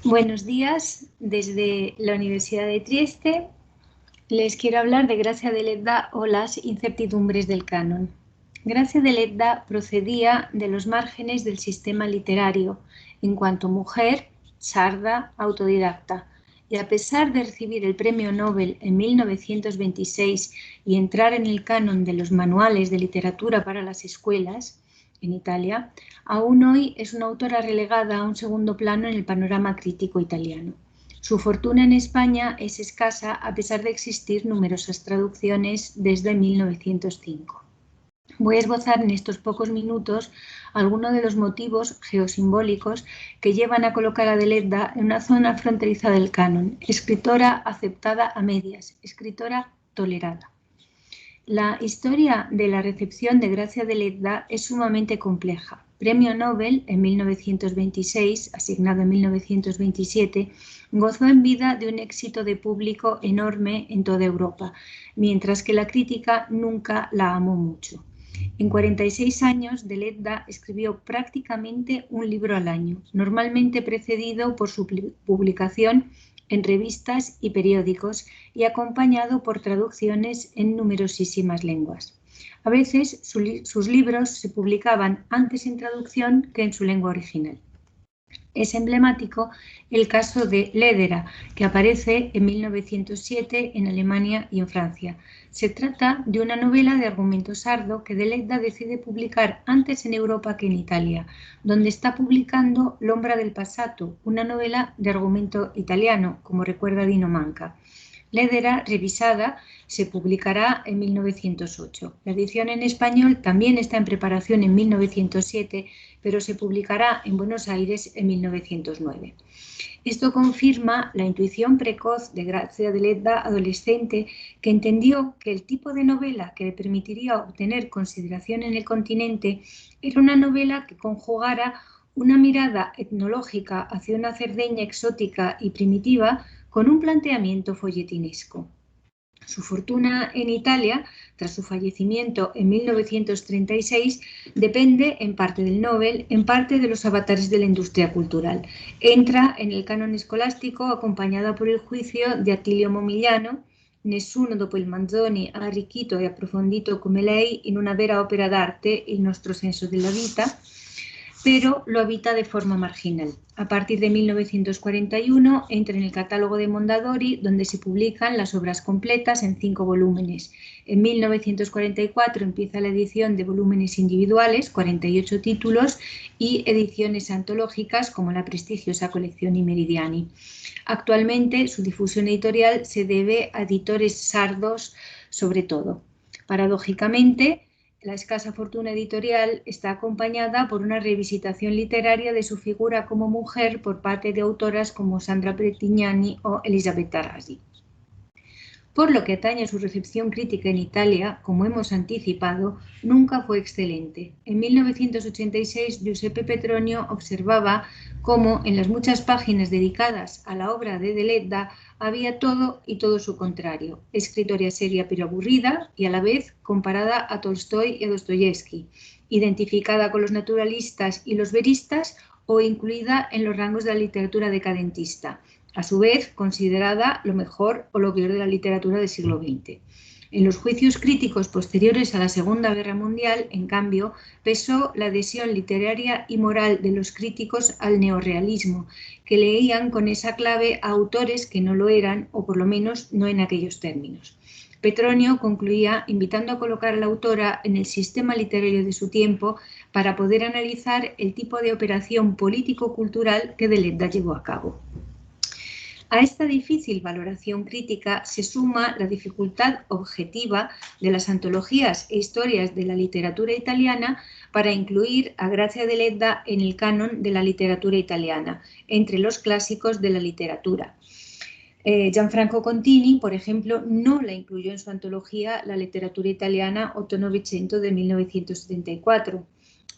Buenos días, desde la Universidad de Trieste les quiero hablar de Gracia de Ledda o las incertidumbres del canon. Gracia de Ledda procedía de los márgenes del sistema literario, en cuanto mujer, sarda, autodidacta, y a pesar de recibir el premio Nobel en 1926 y entrar en el canon de los manuales de literatura para las escuelas, en Italia, aún hoy es una autora relegada a un segundo plano en el panorama crítico italiano. Su fortuna en España es escasa a pesar de existir numerosas traducciones desde 1905. Voy a esbozar en estos pocos minutos algunos de los motivos geosimbólicos que llevan a colocar a de Ledda en una zona fronteriza del canon, escritora aceptada a medias, escritora tolerada. La historia de la recepción de Gracia de Ledda es sumamente compleja. Premio Nobel en 1926, asignado en 1927, gozó en vida de un éxito de público enorme en toda Europa, mientras que la crítica nunca la amó mucho. En 46 años, de Ledda escribió prácticamente un libro al año, normalmente precedido por su publicación en revistas y periódicos y acompañado por traducciones en numerosísimas lenguas. A veces sus libros se publicaban antes en traducción que en su lengua original. Es emblemático el caso de Lederer, que aparece en 1907 en Alemania y en Francia. Se trata de una novela de argumento sardo que de Ledda decide publicar antes en Europa que en Italia, donde está publicando L'ombra del passato, una novela de argumento italiano, como recuerda Dino Manca. Lederer, revisada, se publicará en 1908. La edición en español también está en preparación en 1907, pero se publicará en Buenos Aires en 1909. Esto confirma la intuición precoz de Gracia de Ledda, adolescente, que entendió que el tipo de novela que le permitiría obtener consideración en el continente era una novela que conjugara una mirada etnológica hacia una Cerdeña exótica y primitiva con un planteamiento folletinesco. Su fortuna en Italia, tras su fallecimiento en 1936, depende en parte del Nobel, en parte de los avatares de la industria cultural. Entra en el canon escolástico acompañada por el juicio de Attilio Momigliano, Nessuno dopo il Manzoni ha arricchito e approfondito come lei in una vera opera d'arte il nostro senso della vita, pero lo habita de forma marginal. A partir de 1941 entra en el catálogo de Mondadori, donde se publican las obras completas en 5 volúmenes. En 1944 empieza la edición de volúmenes individuales, 48 títulos, y ediciones antológicas como la prestigiosa colección I Meridiani. Actualmente su difusión editorial se debe a editores sardos sobre todo. Paradójicamente, la escasa fortuna editorial está acompañada por una revisitación literaria de su figura como mujer por parte de autoras como Sandra Pettignani o Elisabetta Rasi. Por lo que atañe a su recepción crítica en Italia, como hemos anticipado, nunca fue excelente. En 1986, Giuseppe Petronio observaba cómo en las muchas páginas dedicadas a la obra de Ledda había todo y todo su contrario. Escritora seria pero aburrida y a la vez comparada a Tolstoy y a Dostoyevsky, identificada con los naturalistas y los veristas o incluida en los rangos de la literatura decadentista, a su vez considerada lo mejor o lo peor de la literatura del siglo XX. En los juicios críticos posteriores a la Segunda Guerra Mundial, en cambio, pesó la adhesión literaria y moral de los críticos al neorrealismo, que leían con esa clave a autores que no lo eran, o por lo menos no en aquellos términos. Petronio concluía invitando a colocar a la autora en el sistema literario de su tiempo para poder analizar el tipo de operación político-cultural que de Ledda llevó a cabo. A esta difícil valoración crítica se suma la dificultad objetiva de las antologías e historias de la literatura italiana para incluir a Gracia de Ledda en el canon de la literatura italiana, entre los clásicos de la literatura. Gianfranco Contini, por ejemplo, no la incluyó en su antología La literatura italiana 8-900 de 1974.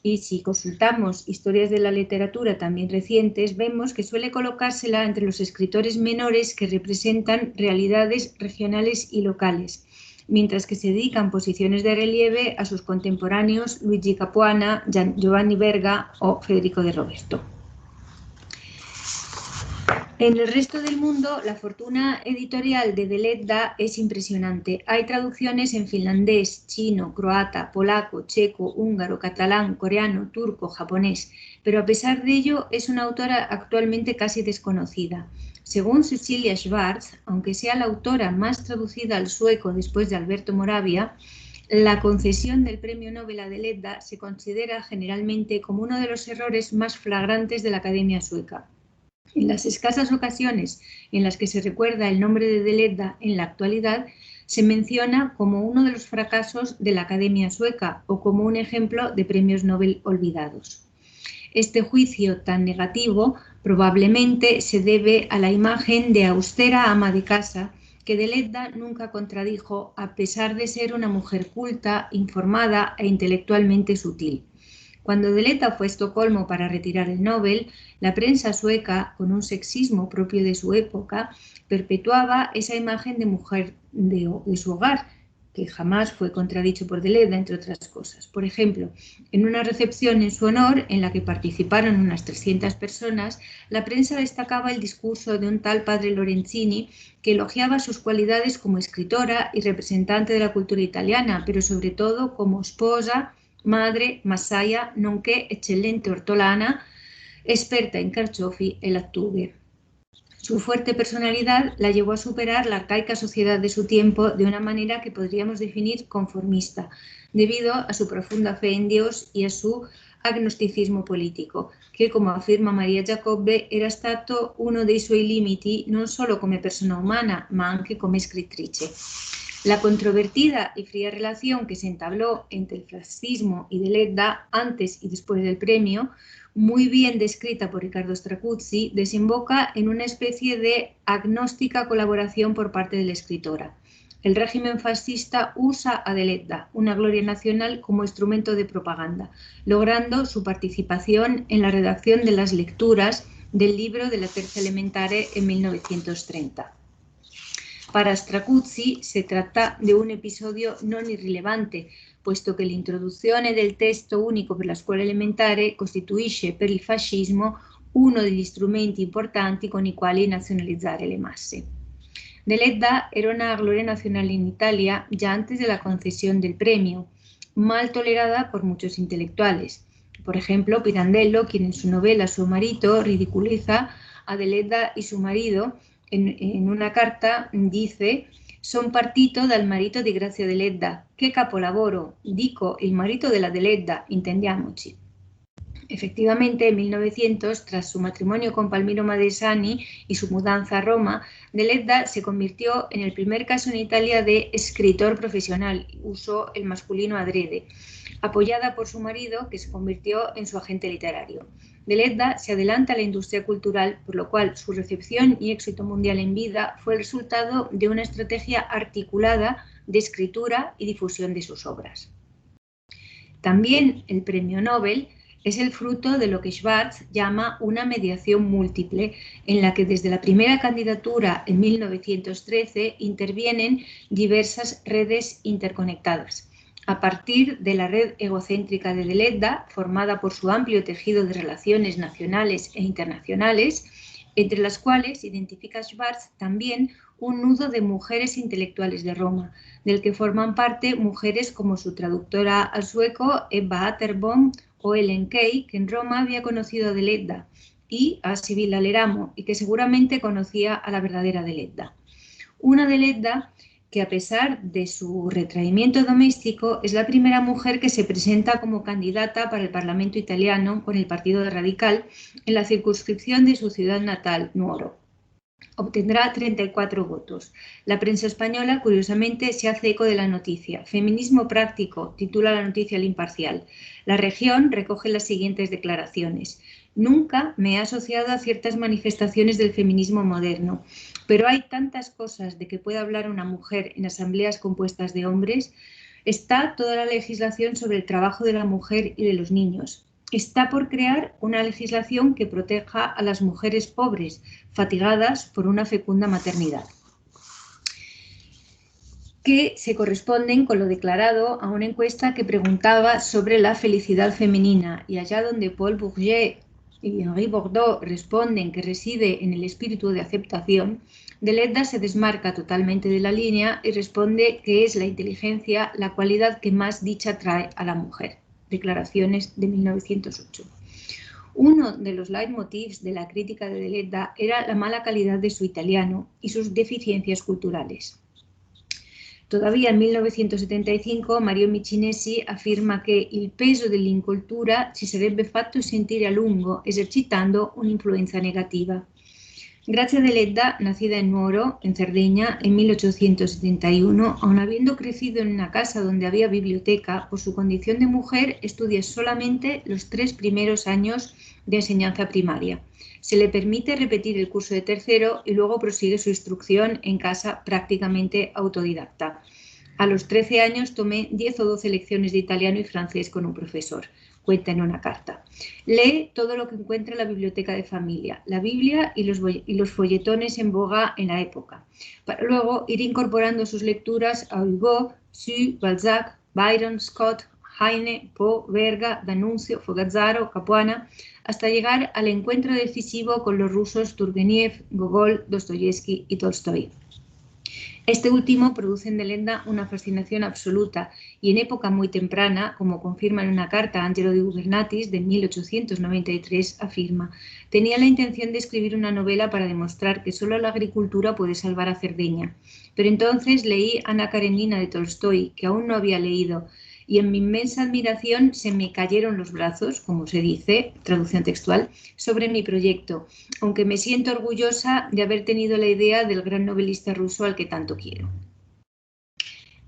Y si consultamos historias de la literatura también recientes, vemos que suele colocársela entre los escritores menores que representan realidades regionales y locales, mientras que se dedican posiciones de relieve a sus contemporáneos Luigi Capuana, Giovanni Verga o Federico de Roberto. En el resto del mundo, la fortuna editorial de Deledda es impresionante. Hay traducciones en finlandés, chino, croata, polaco, checo, húngaro, catalán, coreano, turco, japonés, pero a pesar de ello es una autora actualmente casi desconocida. Según Cecilia Schwartz, aunque sea la autora más traducida al sueco después de Alberto Moravia, la concesión del Premio Nobel a Deledda se considera generalmente como uno de los errores más flagrantes de la Academia Sueca. En las escasas ocasiones en las que se recuerda el nombre de Deledda en la actualidad, se menciona como uno de los fracasos de la Academia Sueca o como un ejemplo de premios Nobel olvidados. Este juicio tan negativo probablemente se debe a la imagen de austera ama de casa que Deledda nunca contradijo a pesar de ser una mujer culta, informada e intelectualmente sutil. Cuando Deledda fue a Estocolmo para retirar el Nobel, la prensa sueca, con un sexismo propio de su época, perpetuaba esa imagen de mujer de su hogar, que jamás fue contradicho por Deledda, entre otras cosas. Por ejemplo, en una recepción en su honor, en la que participaron unas 300 personas, la prensa destacaba el discurso de un tal padre Lorenzini, que elogiaba sus cualidades como escritora y representante de la cultura italiana, pero sobre todo como esposa, madre, massaia, nonché eccellente ortolana, experta en carciofi e lattughe. Su fuerte personalidad la llevó a superar la arcaica sociedad de su tiempo de una manera que podríamos definir conformista, debido a su profunda fe en Dios y a su agnosticismo politico, che, come afferma Maria Giacobbe, era stato uno dei suoi limiti non solo come persona umana, ma anche come scrittrice. La controvertida y fría relación que se entabló entre el fascismo y Deledda antes y después del premio, muy bien descrita por Riccardo Stracuzzi, desemboca en una especie de agnóstica colaboración por parte de la escritora. El régimen fascista usa a Deledda, una gloria nacional, como instrumento de propaganda, logrando su participación en la redacción de las lecturas del libro de la Terza Elementare en 1930. Para Stracuzzi se tratta di un episodio non irrilevante, puesto che l'introduzione del testo unico per la scuola elementare costituisce per il fascismo uno degli strumenti importanti con i quali nazionalizzare le masse. Deledda era una gloria nacional en Italia ya antes de la concesión del premio, mal tolerada por muchos intelectuales. Por ejemplo, Pirandello, quien en su novela Suo marito ridiculiza a Deledda y su marido, en una carta dice: «Son partito dal marito di Grazia Deledda, che capolavoro, dico il marito della Deledda, intendiamoci». Efectivamente, en 1900, tras su matrimonio con Palmiro Madesani y su mudanza a Roma, Deledda se convirtió en el primer caso en Italia de escritor profesional, usó el masculino adrede, apoyada por su marido, que se convirtió en su agente literario. Deledda se adelanta a la industria cultural, por lo cual su recepción y éxito mundial en vida fue el resultado de una estrategia articulada de escritura y difusión de sus obras. También el premio Nobel es el fruto de lo que Schwartz llama una mediación múltiple, en la que desde la primera candidatura en 1913 intervienen diversas redes interconectadas. A partir de la red egocéntrica de Deledda, formada por su amplio tejido de relaciones nacionales e internacionales, entre las cuales identifica Schwartz también un nudo de mujeres intelectuales de Roma, del que forman parte mujeres como su traductora al sueco Ebba Atterbom o Ellen Key, que en Roma había conocido a Deledda, y a Sibilla Leramo, y que seguramente conocía a la verdadera Deledda. Una Deledda que, a pesar de su retraimiento doméstico, es la primera mujer que se presenta como candidata para el Parlamento italiano con el Partido Radical en la circunscripción de su ciudad natal, Nuoro. Obtendrá 34 votos. La prensa española, curiosamente, se hace eco de la noticia. Feminismo práctico, titula la noticia El Imparcial. La Región recoge las siguientes declaraciones. Nunca me he asociado a ciertas manifestaciones del feminismo moderno, pero hay tantas cosas de que puede hablar una mujer en asambleas compuestas de hombres. Está toda la legislación sobre el trabajo de la mujer y de los niños. Está por crear una legislación que proteja a las mujeres pobres, fatigadas por una fecunda maternidad, que se corresponden con lo declarado a una encuesta que preguntaba sobre la felicidad femenina, y allá donde Paul Bourget y Henri Bordeaux responden que reside en el espíritu de aceptación, Deledda se desmarca totalmente de la línea y responde que es la inteligencia la cualidad que más dicha trae a la mujer. Declaraciones de 1908. Uno de los leitmotivs de la crítica de Deledda era la mala calidad de su italiano y sus deficiencias culturales. Todavía en 1975 Mario Micinesi afirma che il peso dell'incultura si sarebbe fatto sentire a lungo esercitando un'influenza negativa. Grazia Deledda, nacida en Nuoro, en Cerdeña, en 1871, aun habiendo crecido en una casa donde había biblioteca, por su condición de mujer estudia solamente los 3 primeros años de enseñanza primaria. Se le permite repetir el curso de tercero y luego prosigue su instrucción en casa prácticamente autodidacta. A los 13 años tomé 10 o 12 lecciones de italiano y francés con un profesor, cuenta en una carta. Lee todo lo que encuentra en la biblioteca de familia, la Biblia y los folletones en boga en la época, para luego ir incorporando sus lecturas a Hugo, Sue, Balzac, Byron, Scott, Heine, Poe, Verga, D'Annunzio, Fogazzaro, Capuana, hasta llegar al encuentro decisivo con los rusos Turgeniev, Gogol, Dostoyevsky y Tolstoy. Este último produce en Deledda una fascinación absoluta y en época muy temprana, como confirma en una carta a Angelo de Gubernatis de 1893, afirma: tenía la intención de escribir una novela para demostrar que solo la agricultura puede salvar a Cerdeña. Pero entonces leí Ana Karenina de Tolstoy, que aún no había leído, y en mi inmensa admiración se me cayeron los brazos, como se dice, traducción textual, sobre mi proyecto, aunque me siento orgullosa de haber tenido la idea del gran novelista ruso al que tanto quiero.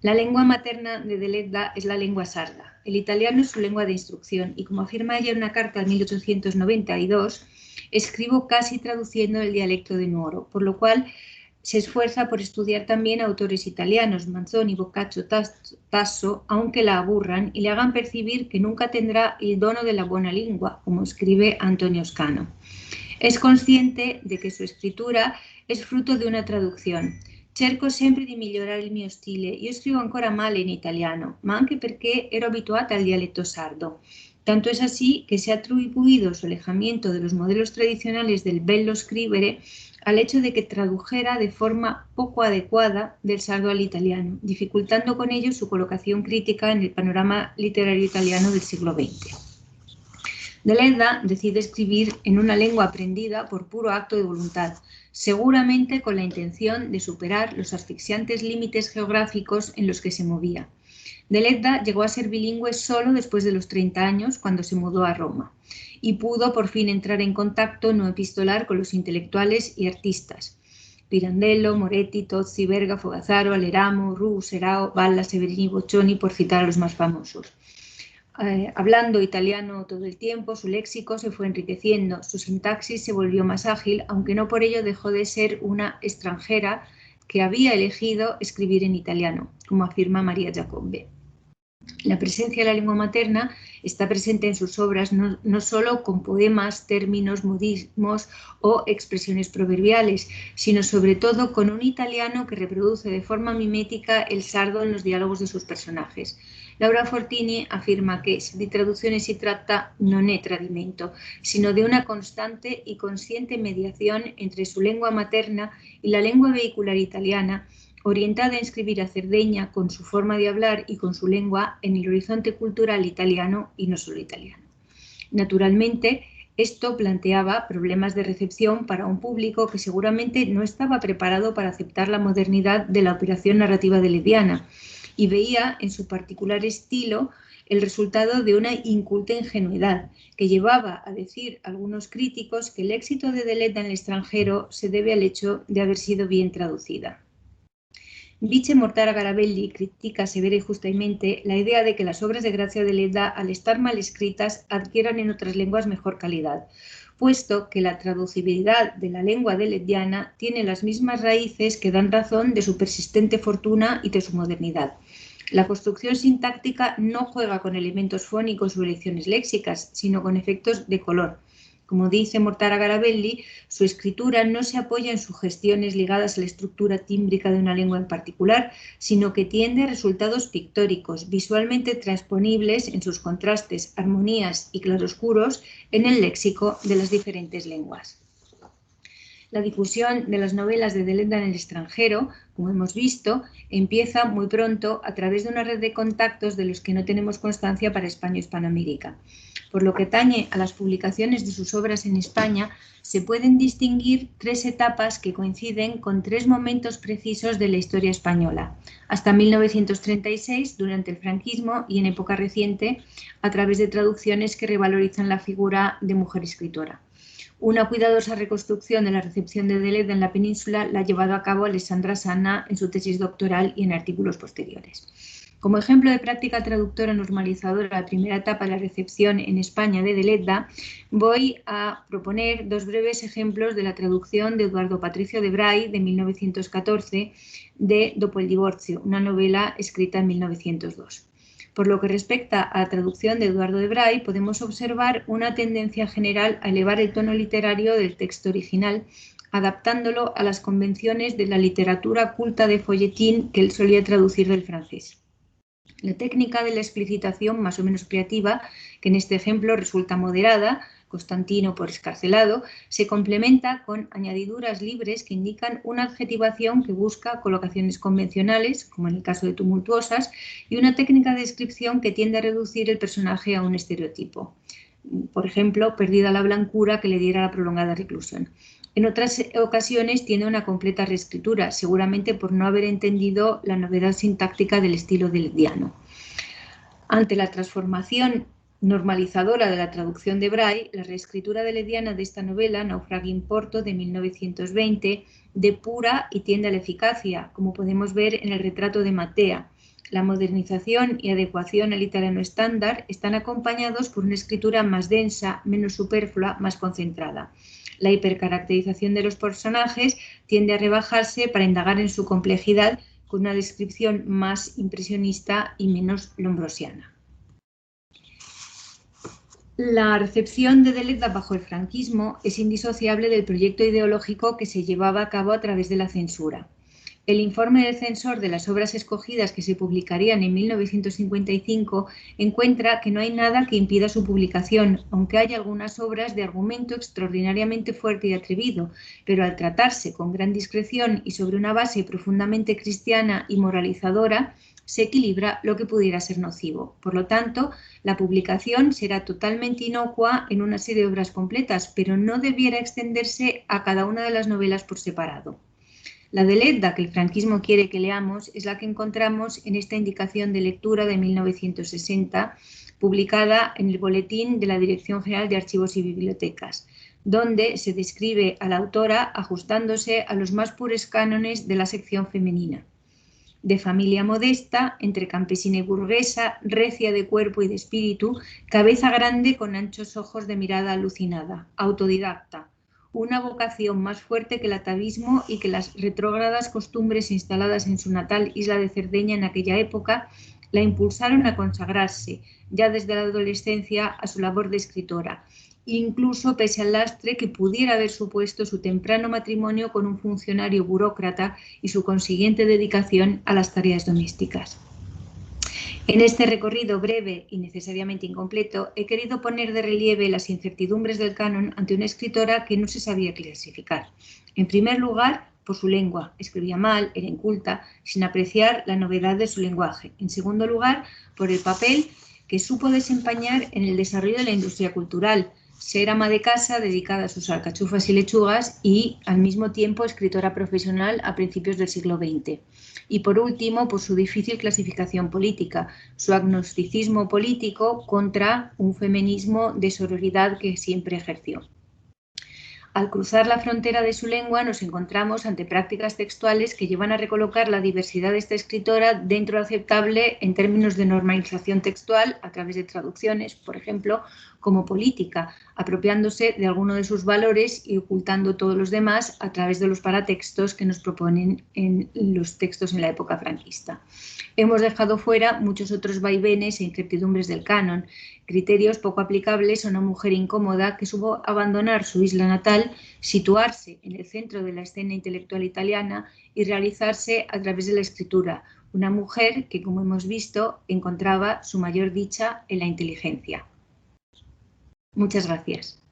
La lengua materna de Deledda es la lengua sarda. El italiano es su lengua de instrucción y, como afirma ella en una carta de 1892, escribo casi traduciendo el dialecto de Nuoro, por lo cual se esfuerza por estudiar también autores italianos, Manzoni, Boccaccio, Tasso, aunque la aburran y le hagan percibir que nunca tendrá el dono de la buena lengua, como escribe Antonio Scano. Es consciente de que su escritura es fruto de una traduzione. Cerco sempre di migliorare il mio stile. Io scrivo ancora male in italiano, ma anche perché ero abituata al dialecto sardo. Tanto es así que se ha atribuido su alejamiento de los modelos tradicionales del bello scrivere al hecho de que tradujera de forma poco adecuada del sardo al italiano, dificultando con ello su colocación crítica en el panorama literario italiano del siglo XX. Deledda decide escribir en una lengua aprendida por puro acto de voluntad, seguramente con la intención de superar los asfixiantes límites geográficos en los que se movía. Deledda llegó a ser bilingüe solo después de los 30 años, cuando se mudó a Roma, y pudo por fin entrar en contacto no epistolar con los intelectuales y artistas. Pirandello, Moretti, Tozzi, Verga, Fogazzaro, Aleramo, Ru, Serao, Balla, Severini, Boccioni, por citar a los más famosos. Hablando italiano todo el tiempo, su léxico se fue enriqueciendo, su sintaxis se volvió más ágil, aunque no por ello dejó de ser una extranjera que había elegido escribir en italiano, como afirma María Giacobbe. La presencia de la lengua materna está presente en sus obras no solo con poemas, términos, modismos o expresiones proverbiales, sino sobre todo con un italiano que reproduce de forma mimética el sardo en los diálogos de sus personajes. Laura Fortini afirma que di traduzione si tratta non è tradimento, sino de una constante y consciente mediación entre su lengua materna y la lengua vehicular italiana, orientada a inscribir a Cerdeña con su forma de hablar y con su lengua en el horizonte cultural italiano y no solo italiano. Naturalmente, esto planteaba problemas de recepción para un público que seguramente no estaba preparado para aceptar la modernidad de la operación narrativa delediana y veía en su particular estilo el resultado de una inculta ingenuidad que llevaba a decir a algunos críticos que el éxito de Deledda en el extranjero se debe al hecho de haber sido bien traducida. Vice Mortara Garabelli critica severa y justamente la idea de que las obras de Grazia Deledda, al estar mal escritas, adquieran en otras lenguas mejor calidad, puesto que la traducibilidad de la lengua deleddiana tiene las mismas raíces que dan razón de su persistente fortuna y de su modernidad. La construcción sintáctica no juega con elementos fónicos o elecciones léxicas, sino con efectos de color. Como dice Mortara Garabelli, su escritura no se apoya en sugestiones ligadas a la estructura tímbrica de una lengua en particular, sino que tiende a resultados pictóricos, visualmente transponibles en sus contrastes, armonías y claroscuros en el léxico de las diferentes lenguas. La difusión de las novelas de Deleda en el extranjero, como hemos visto, empieza muy pronto a través de una red de contactos de los que no tenemos constancia para España y Hispanoamérica. Por lo que atañe a las publicaciones de sus obras en España, se pueden distinguir 3 etapas que coinciden con 3 momentos precisos de la historia española. Hasta 1936, durante el franquismo, y en época reciente, a través de traducciones que revalorizan la figura de mujer escritora. Una cuidadosa reconstrucción de la recepción de Deleda en la península la ha llevado a cabo Alessandra Sanna en su tesis doctoral y en artículos posteriores. Como ejemplo de práctica traductora normalizadora, la primera etapa de la recepción en España de Deleda, voy a proponer 2 breves ejemplos de la traducción de Eduardo Patricio de Bray de 1914 de Dopo el divorcio, una novela escrita en 1902. Por lo que respecta a la traducción de Eduardo de Bray, podemos observar una tendencia general a elevar el tono literario del texto original, adaptándolo a las convenciones de la literatura culta de folletín que él solía traducir del francés. La técnica de la explicitación más o menos creativa, que en este ejemplo resulta moderada, Constantino por escarcelado, se complementa con añadiduras libres que indican una adjetivación que busca colocaciones convencionales, como en el caso de tumultuosas, y una técnica de descripción que tiende a reducir el personaje a un estereotipo. Por ejemplo, perdida la blancura que le diera la prolongada reclusión. En otras ocasiones tiene una completa reescritura, seguramente por no haber entendido la novedad sintáctica del estilo delediano. Ante la transformación normalizadora de la traducción de Bray, la reescritura delediana de esta novela, Naufragio in Porto, de 1920, depura y tiende a la eficacia, como podemos ver en el retrato de Matea. La modernización y adecuación al italiano estándar están acompañados por una escritura más densa, menos superflua, más concentrada. La hipercaracterización de los personajes tiende a rebajarse para indagar en su complejidad con una descripción más impresionista y menos lombrosiana. La recepción de Deleda bajo el franquismo es indisociable del proyecto ideológico que se llevaba a cabo a través de la censura. El informe del censor de las obras escogidas que se publicarían en 1955 encuentra que no hay nada que impida su publicación, aunque hay algunas obras de argumento extraordinariamente fuerte y atrevido, pero al tratarse con gran discreción y sobre una base profundamente cristiana y moralizadora, se equilibra lo que pudiera ser nocivo. Por lo tanto, la publicación será totalmente inocua en una serie de obras completas, pero no debiera extenderse a cada una de las novelas por separado. La Deleda que el franquismo quiere que leamos es la que encontramos en esta indicación de lectura de 1960, publicada en el Boletín de la Dirección General de Archivos y Bibliotecas, donde se describe a la autora ajustándose a los más puros cánones de la sección femenina. De familia modesta, entre campesina y burguesa, recia de cuerpo y de espíritu, cabeza grande con anchos ojos de mirada alucinada, autodidacta, una vocación más fuerte que el atavismo y que las retrógradas costumbres instaladas en su natal isla de Cerdeña en aquella época la impulsaron a consagrarse, ya desde la adolescencia, a su labor de escritora, incluso pese al lastre que pudiera haber supuesto su temprano matrimonio con un funcionario burócrata y su consiguiente dedicación a las tareas domésticas. En este recorrido breve y necesariamente incompleto, he querido poner de relieve las incertidumbres del canon ante una escritora que no se sabía clasificar. En primer lugar, por su lengua, escribía mal, era inculta, sin apreciar la novedad de su lenguaje. En segundo lugar, por el papel que supo desempeñar en el desarrollo de la industria cultural, ser ama de casa dedicada a sus alcachufas y lechugas y, al mismo tiempo, escritora profesional a principios del siglo XX. Y, por último, por su difícil clasificación política, su agnosticismo político contra un feminismo de sororidad que siempre ejerció. Al cruzar la frontera de su lengua nos encontramos ante prácticas textuales que llevan a recolocar la diversidad de esta escritora dentro de lo aceptable en términos de normalización textual a través de traducciones, por ejemplo, como política, apropiándose de alguno de sus valores y ocultando todos los demás a través de los paratextos que nos proponen en los textos en la época franquista. Hemos dejado fuera muchos otros vaivenes e incertidumbres del canon, criterios poco aplicables a una mujer incómoda que supo abandonar su isla natal, situarse en el centro de la escena intelectual italiana y realizarse a través de la escritura, una mujer que, como hemos visto, encontraba su mayor dicha en la inteligencia. Muchas gracias.